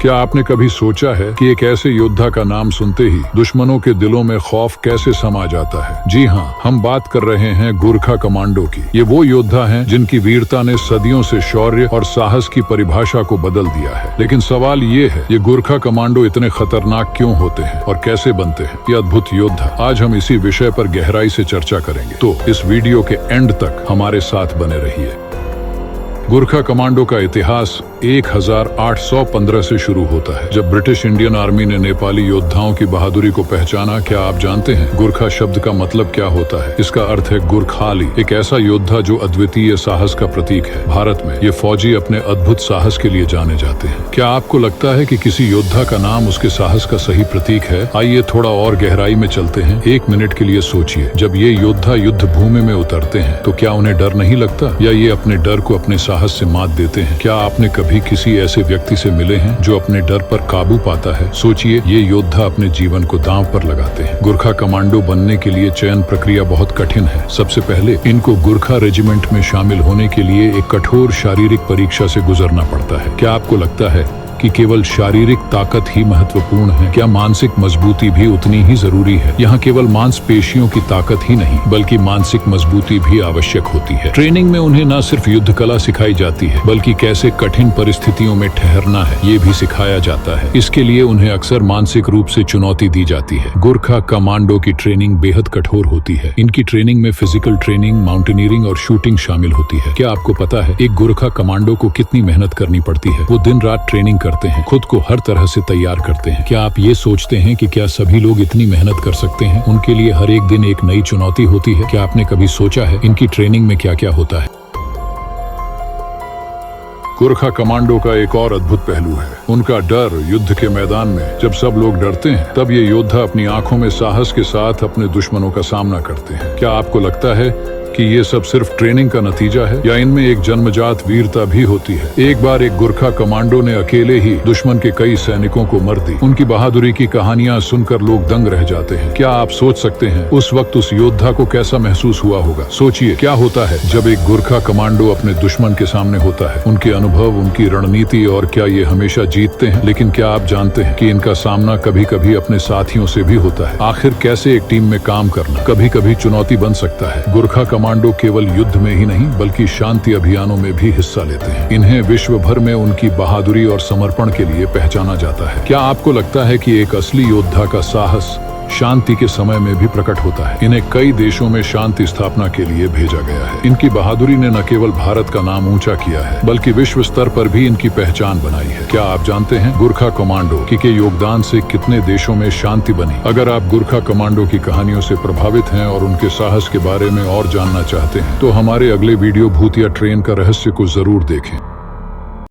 क्या आपने कभी सोचा है कि एक ऐसे योद्धा का नाम सुनते ही दुश्मनों के दिलों में खौफ कैसे समा जाता है? जी हाँ, हम बात कर रहे हैं गोरखा कमांडो की। ये वो योद्धा हैं जिनकी वीरता ने सदियों से शौर्य और साहस की परिभाषा को बदल दिया है। लेकिन सवाल ये है, ये गोरखा कमांडो इतने खतरनाक क्यों होते हैं और कैसे बनते हैं ये अद्भुत योद्धा? आज हम इसी विषय पर गहराई से चर्चा करेंगे, तो इस वीडियो के एंड तक हमारे साथ बने रहिए। गोरखा कमांडो का इतिहास 1815 से शुरू होता है, जब ब्रिटिश इंडियन आर्मी ने नेपाली योद्धाओं की बहादुरी को पहचाना। क्या आप जानते हैं गोरखा शब्द का मतलब क्या होता है? इसका अर्थ है गोरखाली, एक ऐसा योद्धा जो अद्वितीय साहस का प्रतीक है। भारत में ये फौजी अपने अद्भुत साहस के लिए जाने जाते हैं। क्या आपको लगता है कि किसी योद्धा का नाम उसके साहस का सही प्रतीक है? आइए थोड़ा और गहराई में चलते हैं। एक मिनट के लिए सोचिए, जब ये योद्धा युद्ध भूमि में उतरते हैं तो क्या उन्हें डर नहीं लगता, या ये अपने डर को अपने साहस से मात देते हैं? क्या आपने कभी किसी ऐसे व्यक्ति से मिले हैं जो अपने डर पर काबू पाता है? सोचिए, ये योद्धा अपने जीवन को दांव पर लगाते हैं। गोरखा कमांडो बनने के लिए चयन प्रक्रिया बहुत कठिन है। सबसे पहले इनको गोरखा रेजिमेंट में शामिल होने के लिए एक कठोर शारीरिक परीक्षा से गुजरना पड़ता है। क्या आपको लगता है कि केवल शारीरिक ताकत ही महत्वपूर्ण है? क्या मानसिक मजबूती भी उतनी ही जरूरी है? यहाँ केवल मांसपेशियों की ताकत ही नहीं, बल्कि मानसिक मजबूती भी आवश्यक होती है। ट्रेनिंग में उन्हें न सिर्फ युद्ध कला सिखाई जाती है, बल्कि कैसे कठिन परिस्थितियों में ठहरना है ये भी सिखाया जाता है। इसके लिए उन्हें अक्सर मानसिक रूप से चुनौती दी जाती है। गोरखा कमांडो की ट्रेनिंग बेहद कठोर होती है। इनकी ट्रेनिंग में फिजिकल ट्रेनिंग, माउंटेनियरिंग और शूटिंग शामिल होती है। क्या आपको पता है एक गोरखा कमांडो को कितनी मेहनत करनी पड़ती है? वो दिन रात ट्रेनिंग करते हैं, खुद को हर तरह से तैयार करते हैं। क्या आप ये सोचते हैं कि क्या सभी लोग इतनी मेहनत कर सकते हैं? उनके लिए हर एक दिन एक नई चुनौती होती है। क्या आपने कभी सोचा है इनकी ट्रेनिंग में क्या क्या होता है? गोरखा कमांडो का एक और अद्भुत पहलू है उनका डर। युद्ध के मैदान में जब सब लोग डरते हैं, तब ये योद्धा अपनी आंखों में साहस के साथ अपने दुश्मनों का सामना करते हैं। क्या आपको लगता है कि ये सब सिर्फ ट्रेनिंग का नतीजा है, या इनमें एक जन्मजात वीरता भी होती है? एक बार एक गोरखा कमांडो ने अकेले ही दुश्मन के कई सैनिकों को मार दी। उनकी बहादुरी की कहानियां सुनकर लोग दंग रह जाते हैं। क्या आप सोच सकते हैं उस वक्त उस योद्धा को कैसा महसूस हुआ होगा? सोचिए, क्या होता है जब एक गोरखा कमांडो अपने दुश्मन के सामने होता है? उनके अनुभव, उनकी रणनीति, और क्या ये हमेशा जीतते हैं? लेकिन क्या आप जानते हैं कि इनका सामना कभी कभी अपने साथियों से भी होता है? आखिर कैसे एक टीम में काम करना कभी कभी चुनौती बन सकता है। गोरखा कमांडो केवल युद्ध में ही नहीं, बल्कि शांति अभियानों में भी हिस्सा लेते हैं। इन्हें विश्व भर में उनकी बहादुरी और समर्पण के लिए पहचाना जाता है। क्या आपको लगता है कि एक असली योद्धा का साहस शांति के समय में भी प्रकट होता है? इन्हें कई देशों में शांति स्थापना के लिए भेजा गया है। इनकी बहादुरी ने न केवल भारत का नाम ऊंचा किया है, बल्कि विश्व स्तर पर भी इनकी पहचान बनाई है। क्या आप जानते हैं गोरखा कमांडो के योगदान से कितने देशों में शांति बनी? अगर आप गोरखा कमांडो की कहानियों से प्रभावित हैं और उनके साहस के बारे में और जानना चाहते हैं, तो हमारे अगले वीडियो भूतिया ट्रेन का रहस्य को जरूर देखें।